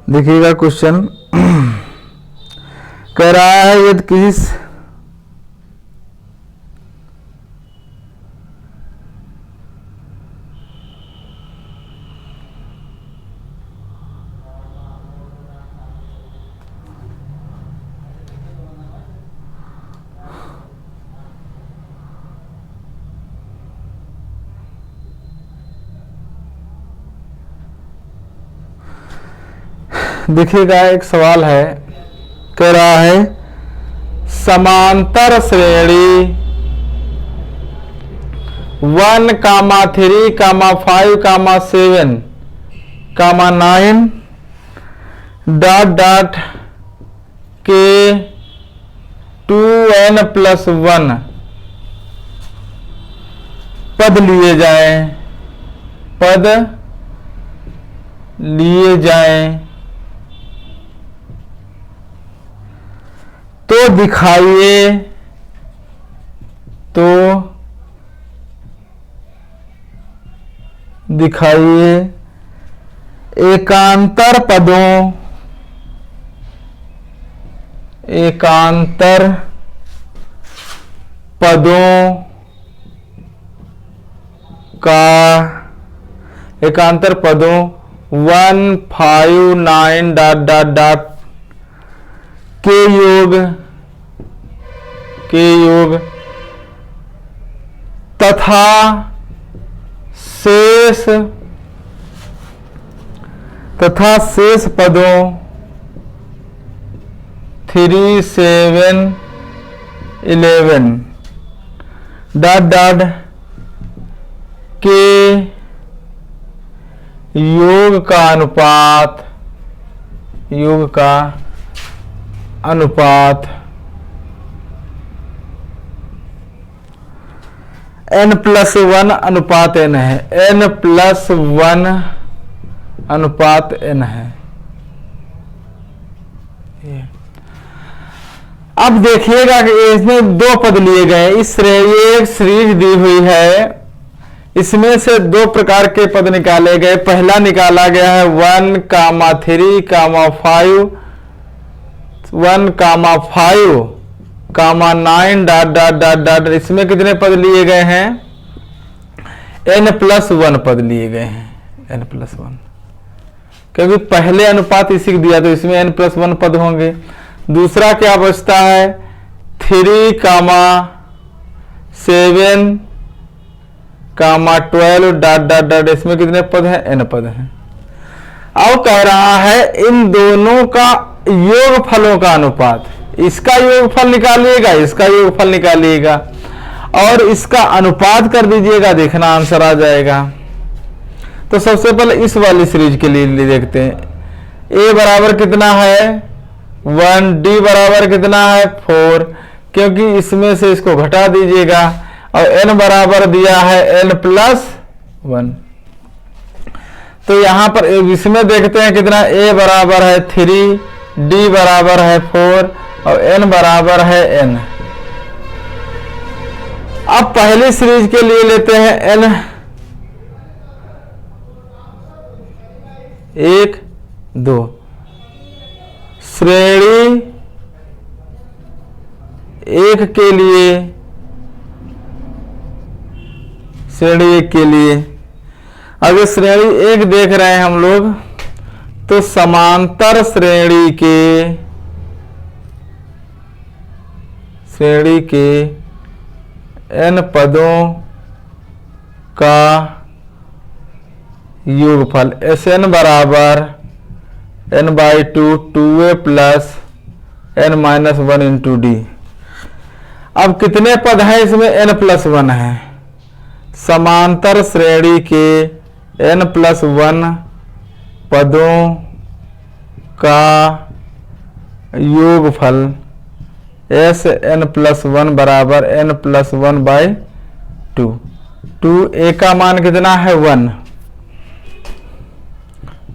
देखिएगा क्वेश्चन कह रहा है यदि किसी देखिएगा एक सवाल है, कह रहा है समांतर श्रेणी 1, 3, 5, 7, 9 डॉट के 2n+1 पद लिए जाएं तो दिखाइए एकांतर पदों का 1, 5, 9 डॉट के योग तथा शेष पदों 3, 7, 11 डॉट के योग का अनुपात n+1 अनुपात n है, n+1 अनुपात n है। अब देखिएगा कि इसमें 2 पद लिए गए, इस एक सीरीज दी हुई है, इसमें से 2 प्रकार के पद निकाले गए। पहला निकाला गया है 1, 3, 5, 9 डॉट इसमें कितने पद लिए गए हैं? n+1 पद लिए गए हैं, n+1, क्योंकि पहले अनुपात इसी को दिया तो इसमें n+1 पद होंगे। दूसरा क्या बचता है 3, 7, 12 डॉट इसमें कितने पद हैं? n पद हैं। अब कह रहा है इन दोनों का योगफलों का अनुपात, इसका योगफल निकालिएगा, इसका योगफल निकालिएगा और इसका अनुपात कर दीजिएगा, देखना आंसर आ जाएगा। तो सबसे पहले इस वाली सीरीज के लिए देखते हैं। a बराबर कितना है 1, d बराबर कितना है 4, क्योंकि इसमें से इसको घटा दीजिएगा और n बराबर दिया है n+1। तो यहां पर इसमें देखते हैं कितना, a बराबर है 3, d बराबर है 4 और n बराबर है n। अब पहली सीरीज के लिए लेते हैं n 1, 2, श्रेणी 1 के लिए अगर श्रेणी 1 देख रहे हैं हम लोग तो समांतर श्रेणी के n पदों का योगफल Sn बराबर n/2 2a plus n-1 into d। अब कितने पद हैं इसमें? n+1 है। समांतर श्रेणी के n+1 पदों का योगफल Sn+1 बराबर n+1/2। 2a का मान कितना है 1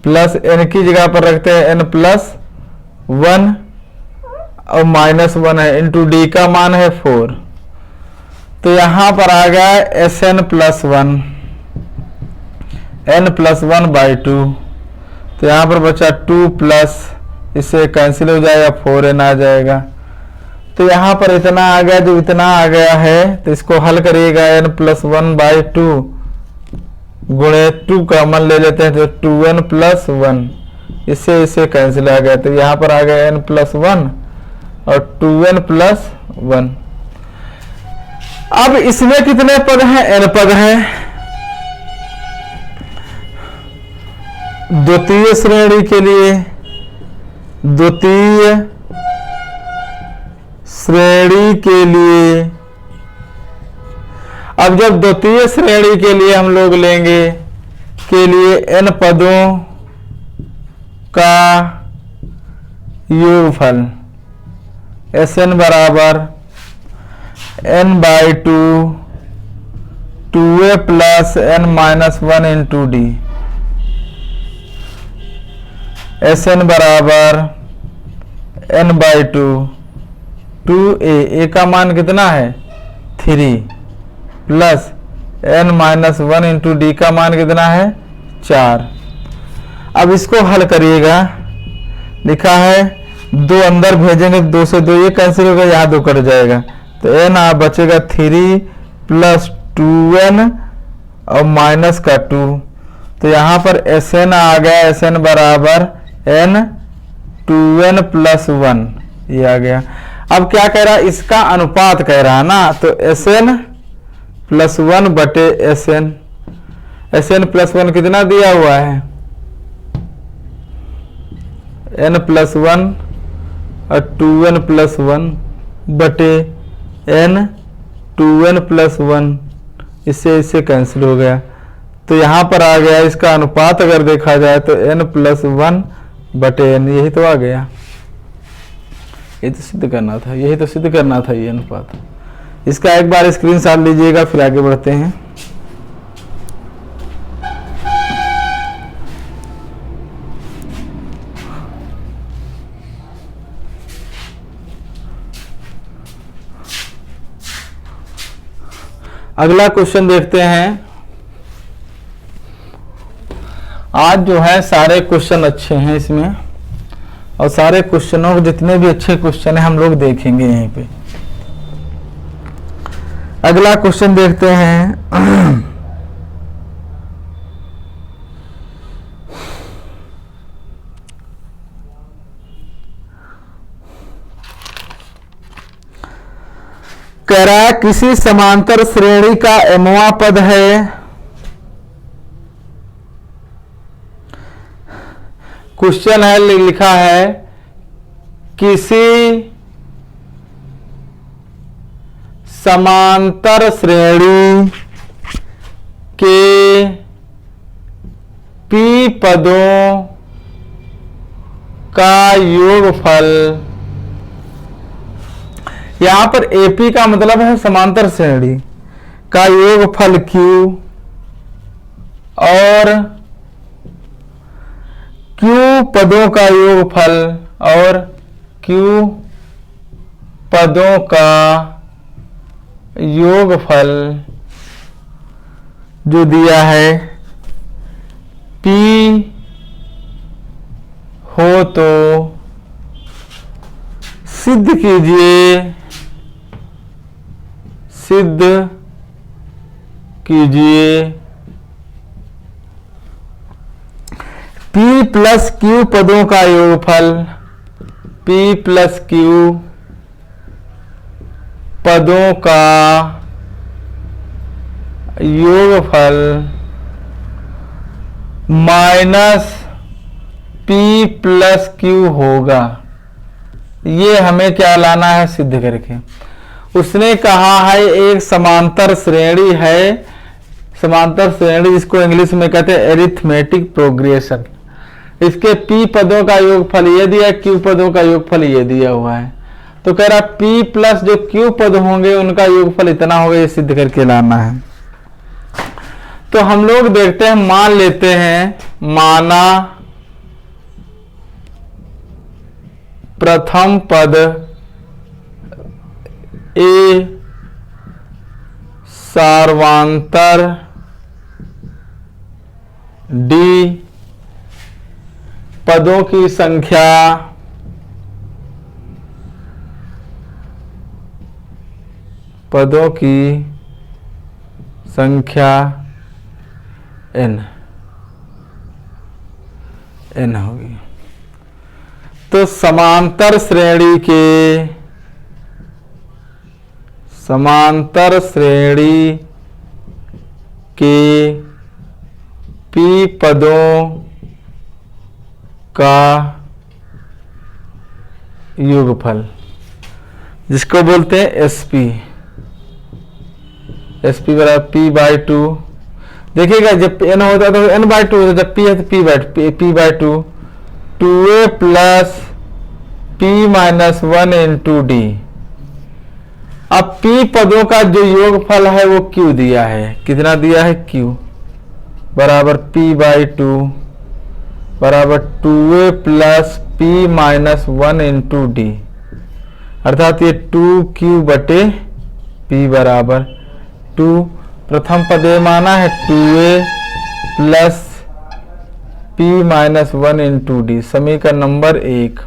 प्लस n की जगह पर रखते हैं n+1 और -1 है इंटू d का मान है 4। तो यहां पर आ गया Sn+1 n+1/2। तो यहाँ पर बचा 2 प्लस, इससे कैंसिल हो जाएगा, 4n आ जाएगा। तो यहाँ पर इतना आ गया, जो इतना आ गया है तो इसको हल करिएगा, n+1/2 गुणे 2 कॉमन ले लेते हैं तो 2n+1, इससे कैंसिल आ गया। तो यहाँ पर आ गया n+1 और 2n+1। अब इसमें कितने पद हैं? n पद हैं। द्वितीय श्रेणी के लिए, द्वितीय श्रेणी के लिए, अब जब द्वितीय श्रेणी के लिए हम लोग लेंगे के लिए n पदों का योगफल Sn बराबर n/2 2a plus n-1 into D. Sn बराबर n/2 2a का मान कितना है 3 प्लस n-1 इंटू डी का मान कितना है 4। अब इसको हल करिएगा, लिखा है 2 अंदर भेजेंगे, 2 से 2 ये कैंसिल होगा, यहाँ 2 कट जाएगा, तो n बचेगा 3 प्लस 2n और माइनस का 2। तो यहाँ पर Sn आ गया, Sn बराबर n 2n+1, ये आ गया। अब क्या कह रहा है? इसका अनुपात कह रहा है ना, तो Sn+1 बटे Sn, Sn+1 कितना दिया हुआ है n+1 और 2n+1 बटे n 2n+1, इससे कैंसिल हो गया। तो यहाँ पर आ गया, इसका अनुपात अगर देखा जाए तो n+1 बटे n, यही तो आ गया। ये तो सिद्ध करना था, यही तो सिद्ध करना था ये अनुपात। इसका एक बार स्क्रीनशॉट लीजिएगा, फिर आगे बढ़ते हैं। अगला क्वेश्चन देखते हैं। आज जो है सारे क्वेश्चन अच्छे हैं इसमें, और सारे क्वेश्चनों के जितने भी अच्छे क्वेश्चन हैं हम लोग देखेंगे यहीं पे। अगला क्वेश्चन देखते हैं। कह रहा है किसी समांतर श्रेणी का mवां पद है, क्वेश्चन है लिखा है किसी समांतर श्रेणी के p पदों का योगफल, यहां पर AP का मतलब है समांतर श्रेणी का योगफल Q और Q पदों का योगफल और Q पदों का योगफल जो दिया है P हो तो सिद्ध कीजिए, सिद्ध कीजिए P प्लस Q पदों का योगफल, P प्लस Q पदों का योगफल माइनस P प्लस Q होगा। ये हमें क्या लाना है? सिद्ध करके। उसने कहा है एक समांतर श्रेणी है, समांतर श्रेणी जिसको इंग्लिश में कहते हैं एरिथमेटिक प्रोग्रेशन। इसके P पदों का योगफल ये दिया, Q पदों का योगफल ये दिया हुआ है। तो कह रहा P प्लस जो Q पद होंगे उनका योगफल इतना होगा, ये सिद्ध करके लाना है। तो हम लोग देखते हैं, मान लेते हैं, माना प्रथम पद A सार्वंतर D पदों की संख्या n होगी। तो समांतर श्रेणी के p पदों का योगफल, जिसको बोलते हैं SP बराबर p/2। देखिएगा जब n होता है तो n/2 होता है, जब p है तो p/2 2a plus p-1 into d। अब p पदों का जो योगफल है वो q दिया है। कितना दिया है? q बराबर p/2 बराबर 2a plus p-1 into d, अर्थात ये 2q बटे p बराबर 2। प्रथम पद ये माना है 2a plus p-1 into d, समीकरण नंबर 1।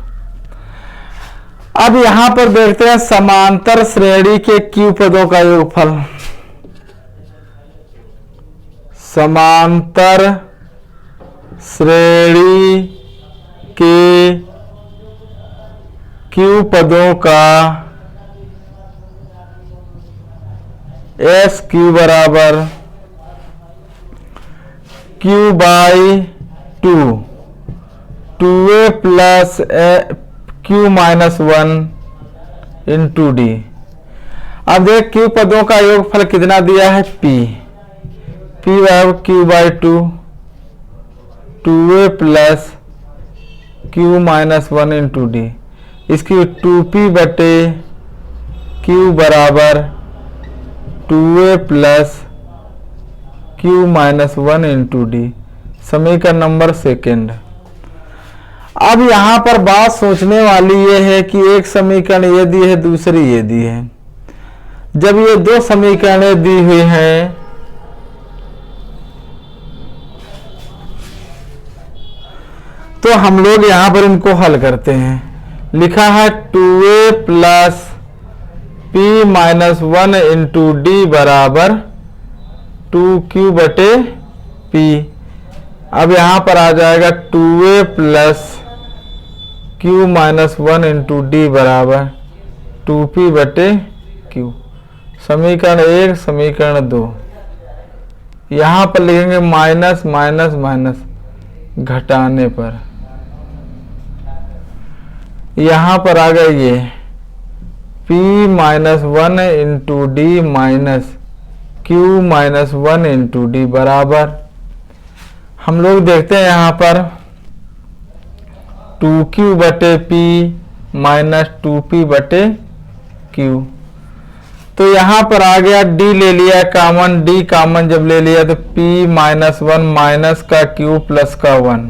अब यहां पर देखते हैं समांतर श्रेणी के q पदों का योगफल। समांतर श्रेणी के q पदों का SQ बराबर q/2 2a plus q-1 into d। अब देख q पदों का योगफल कितना दिया है? p बराबर q/2 2a plus q-1 into d। इसकी 2p बटे q बराबर 2a plus q-1 into d, समीकरण नंबर 2। अब यहां पर बात सोचने वाली ये है कि एक समीकरण ये दी है, दूसरी ये दी है। जब ये दो समीकरणें दी हुई हैं तो हम लोग यहां पर इनको हल करते हैं। लिखा है 2a plus p-1 into d बराबर 2q बटे p। अब यहां पर आ जाएगा 2a plus q-1 into d बराबर 2p बटे q। समीकरण 1 समीकरण 2। यहां पर लिखेंगे माइनस माइनस माइनस घटाने पर, यहां पर आ गया ये p-1 into d minus q-1 into d बराबर, हम लोग देखते हैं यहां पर 2q बटे p माइनस 2p बटे q। तो यहां पर आ गया d ले लिया कॉमन, d कॉमन जब ले लिया तो p-1 माइनस का q प्लस का 1,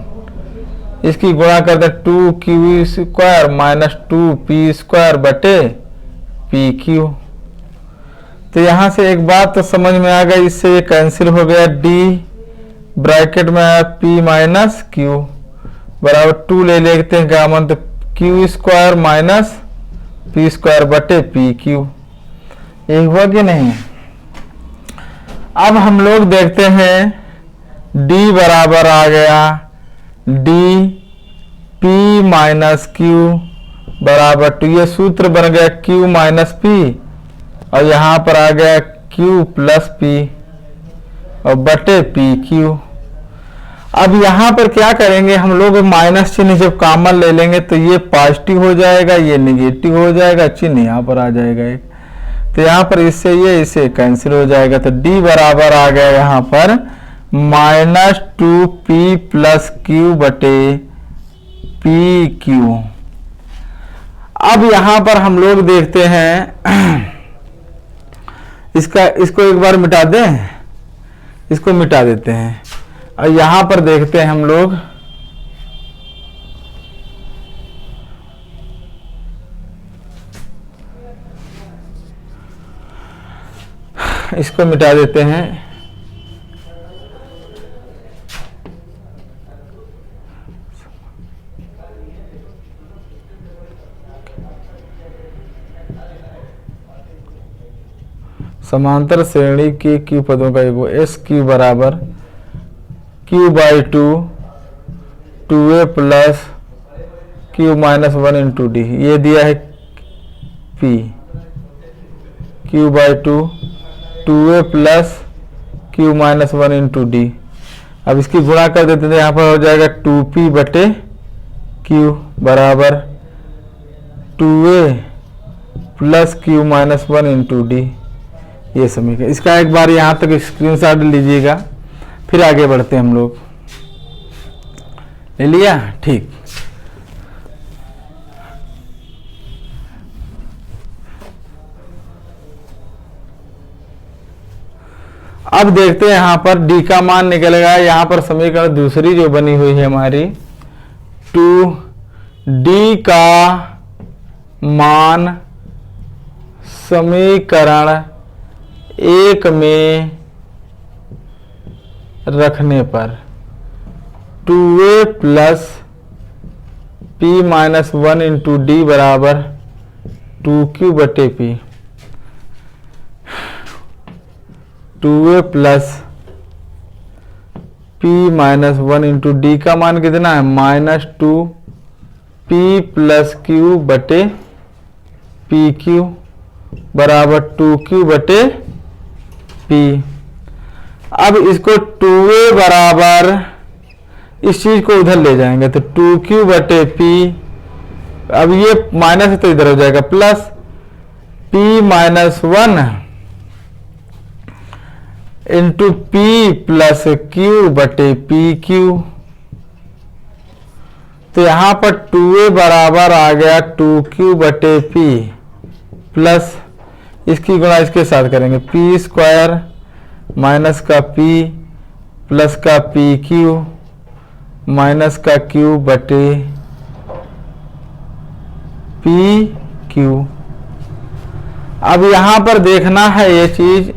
इसकी गुणा करते 2q square minus 2p square बटे pq। तो यहां से एक बात तो समझ में आ गई, इससे ये कैंसिल हो गया, d ब्रैकेट में आया p माइनस q बराबर 2 ले लेते हैं कॉमन, तो q square minus p square बटे pq। एक हुआ कि नहीं? अब हम लोग देखते हैं d बराबर आ गया d p माइनस q बराबर 2, ये सूत्र बन गया q माइनस p और यहां पर आ गया q प्लस p और बटे pq। अब यहां पर क्या करेंगे हम लोग, माइनस चिन्ह जब कॉमन ले लेंगे तो ये पॉजिटिव हो जाएगा, ये नेगेटिव हो जाएगा, चिन्ह यहां पर आ जाएगा एक, तो यहां पर इससे ये इसे कैंसिल हो जाएगा। तो d बराबर आ गया यहां पर माइनस 2p प्लस q बटे pq। अब यहां पर हम लोग देखते हैं इसको एक बार मिटा दें, इसको मिटा देते हैं और यहां पर देखते हैं हम लोग इसको मिटा देते हैं। समांतर श्रेणी के क्यू पदों का योग एस क्यू बराबर Q by two 2a plus Q minus 1 into D. ये दिया है P Q by two 2a plus Q minus 1 into D. अब इसकी गुणा कर देते हैं, यहाँ पर हो जाएगा 2p बटे क्यू बराबर 2a plus Q minus 1 into D. ये समीकरण, इसका एक बार यहाँ तक स्क्रीनशॉट लीजिएगा, फिर आगे बढ़ते हैं हम लोग। ले लिया? ठीक। अब देखते हैं यहां पर d का मान निकलेगा। यहां पर समीकरण दूसरी जो बनी हुई है हमारी 2d का मान समीकरण 1 में रखने पर 2a plus p minus 1 into D बराबर 2q बटे P. 2a plus p minus 1 into D का मान कितना है? माइनस 2p प्लस q बटे पी क्यू बराबर 2q बटे p। अब इसको 2a बराबर इस चीज को उधर ले जाएंगे तो 2q बटे p, अब ये माइनस है तो इधर हो जाएगा plus p minus 1 into P plus Q बटे पी क्यू। तो यहां पर 2a बराबर आ गया 2q बटे p प्लस इसकी गुणा इसके साथ करेंगे p स्क्वायर माइनस का p प्लस का पी क्यू माइनस का q बटे पी क्यू। अब यहां पर देखना है ये चीज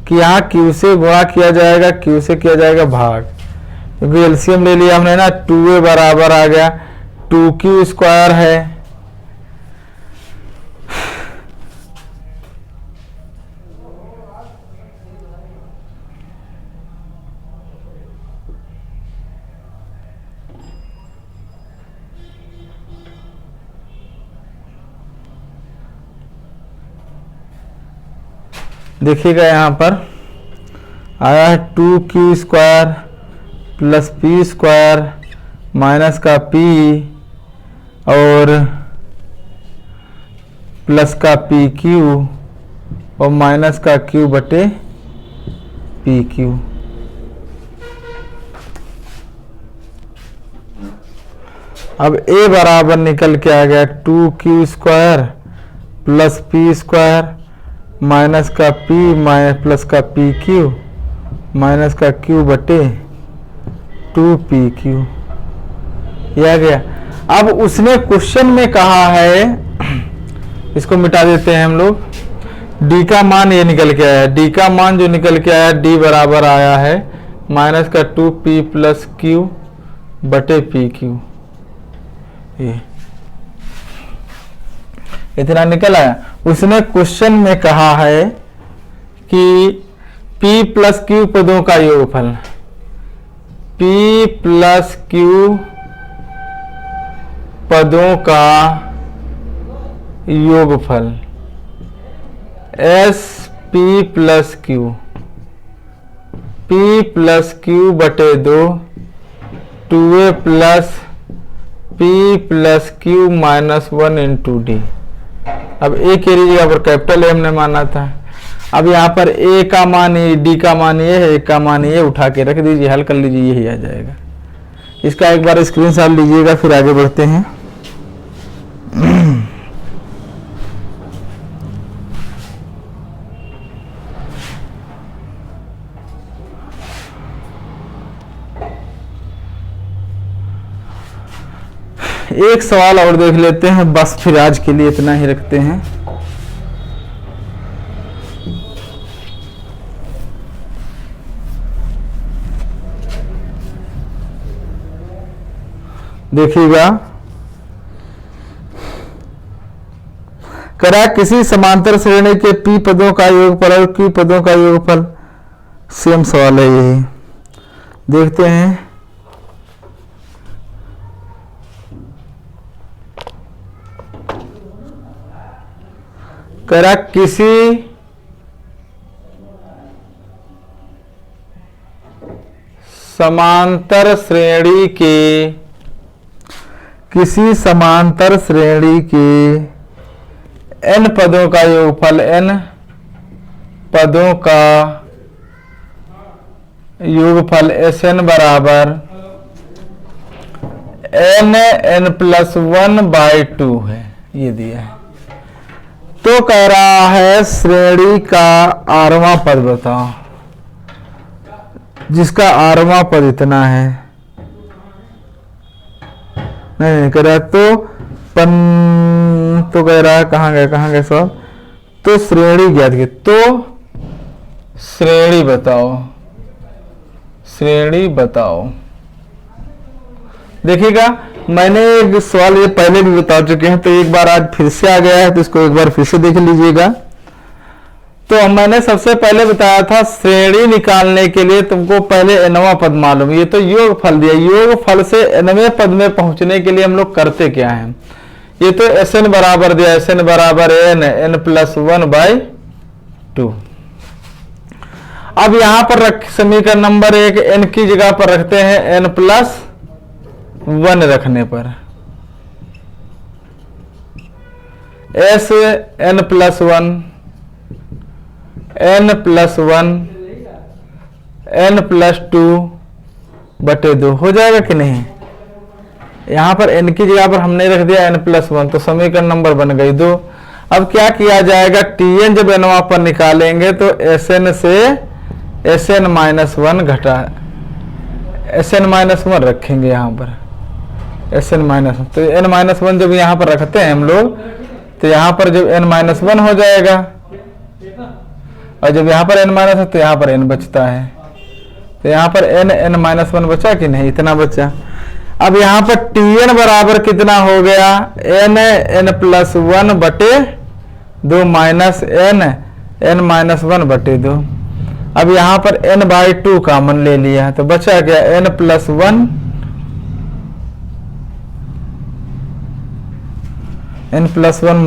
कि यहाँ q से गुणा किया जाएगा, q से किया जाएगा भाग, क्योंकि एलसीएम ले लिया हमने ना। 2a बराबर आ गया 2q स्क्वायर है देखिएगा यहाँ पर आया है 2q square plus p square minus का p और प्लस का पी क्यू और माइनस का q बटे पी क्यू। अब a बराबर निकल के आ गया 2q square plus p square minus का p माइनस प्लस का पी क्यू माइनस का q बटे 2pq। ये आ गया। अब उसने क्वेश्चन में कहा है, इसको मिटा देते हैं हम लोग, d का मान ये निकल के आया, d का मान जो निकल के आया d बराबर आया है माइनस का 2p प्लस q बटे पी क्यू। ये इतना निकल आया। उसने क्वेश्चन में कहा है कि p प्लस q पदों का योगफल, p प्लस q पदों का योगफल s p plus q, p plus q बटे 2 2a plus p plus q minus 1 into D. अब a के लिए जगह पर कैपिटल ए हमने माना था। अब यहाँ पर a का मान ये, d का मान ये है, a का मान ये, उठा के रख दीजिए, हल कर लीजिए, यही आ जाएगा। इसका एक बार स्क्रीनशॉट लीजिएगा, फिर आगे बढ़ते हैं। एक सवाल और देख लेते हैं, बस फिर आज के लिए इतना ही रखते हैं। देखिएगा, करा किसी समांतर श्रेणी के p पदों का योगफल और q पदों का योगफल। सेम सवाल है यही, देखते हैं। करा किसी समांतर श्रेणी के n पदों का योगफल, n पदों का योगफल Sn बराबर n+1/2 है, ये दिया है। तो कह रहा है श्रेणी का आठवां पद बताओ, जिसका आठवां पद इतना है। नहीं कह रहा तो कह रहा है कहाँ गए सब। तो श्रेणी ज्ञात की, तो श्रेणी बताओ। देखिएगा मैंने एक सवाल ये पहले भी बता चुके हैं, तो एक बार आज फिर से आ गया है, तो इसको एक बार फिर से देख लीजिएगा। तो मैंने सबसे पहले बताया था श्रेणी निकालने के लिए तुमको पहले nवां पद मालूम, ये तो योगफल दिया। योगफल से nवें पद में पहुंचने के लिए हम लोग करते क्या हैं, ये तो Sn बराबर दिया, Sn बराबर n+1/2। अब यहां पर रख समीकरण नंबर 1 n की जगह पर रखते हैं n+1 रखने पर n+1 n+2/2 हो जाएगा कि नहीं। यहां पर n की जगह पर हमने रख दिया n+1, तो समीकरण नंबर बन गई 2। अब क्या किया जाएगा, Tn जब nवां पर निकालेंगे तो Sn से Sn-1 घटा, Sn-1 रखेंगे यहाँ पर, Sn-1। तो n-1 जब यहाँ पर रखते हैं हम लोग, तो यहाँ पर जब n-1 हो जाएगा, और जब यहाँ पर n- है तो यहाँ पर n बचता है। तो यहाँ पर n-1 बचा कि नहीं, इतना बचा। अब यहाँ पर Tn बराबर कितना हो गया, n+1/2 माइनस n-1/2। अब यहाँ पर n/2 कॉमन ले लिया, तो बचा गया n+1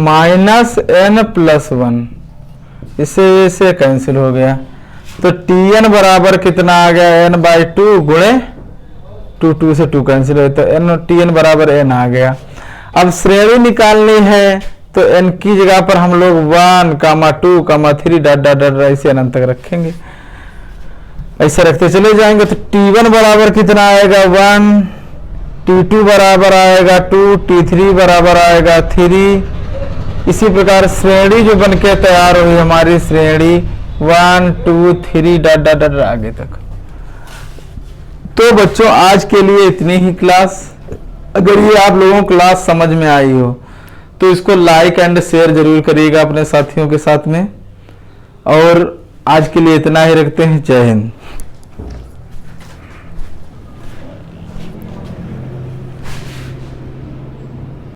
माइनस n+1, इससे कैंसिल हो गया। तो Tn बराबर कितना आ गया, n/2 गुणे 2 से 2 कैंसिल हो, तो Tn बराबर n आ गया। अब श्रेणी निकालनी है, तो n की जगह पर हम लोग 1, 2, 3 डॉट ऐसे अनंत तक रखेंगे, ऐसे रखते चले जाएंगे। तो T1 बराबर कितना आएगा 1, T2 बराबर आएगा 2, T3 बराबर आएगा 3। इसी प्रकार श्रेणी जो बनके तैयार हुई हमारी श्रेणी 1, 2, 3 डॉट आगे तक। तो बच्चों आज के लिए इतनी ही क्लास। अगर ये आप लोगों को क्लास समझ में आई हो तो इसको लाइक एंड शेयर जरूर करिएगा अपने साथियों के साथ में। और आज के लिए इतना ही रखते हैं। जय हिंद।